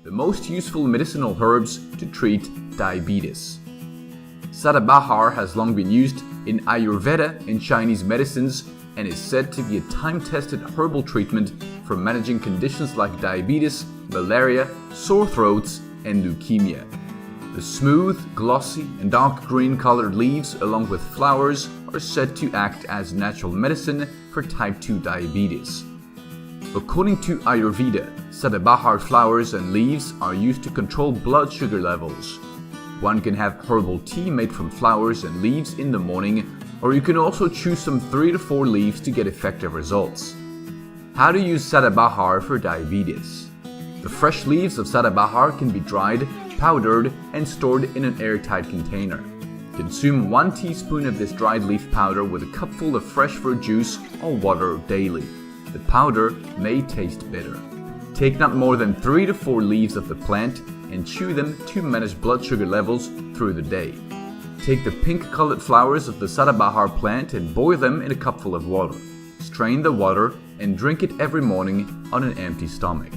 the most useful medicinal herbs to treat diabetes. Sadabahar has long been used in Ayurveda and Chinese medicines and is said to be a time-tested herbal treatment for managing conditions like diabetes, malaria, sore throats, and leukemia. The smooth, glossy, and dark green colored leaves along with flowers are said to act as natural medicine for type 2 diabetes. According to Ayurveda, Sadabahar flowers and leaves are used to control blood sugar levels. One can have herbal tea made from flowers and leaves in the morning, or you can also choose some 3 to 4 leaves to get effective results. How to use Sadabahar for diabetes. The fresh leaves of Sadabahar can be dried, powdered, and stored in an airtight container. Consume 1 teaspoon of this dried leaf powder with a cupful of fresh fruit juice or water daily. The powder may taste bitter. Take not more than 3 to 4 leaves of the plant and chew them to manage blood sugar levels through the day. Take the pink-colored flowers of the Sadabahar plant and boil them in a cupful of water. Strain the water and drink it every morning on an empty stomach.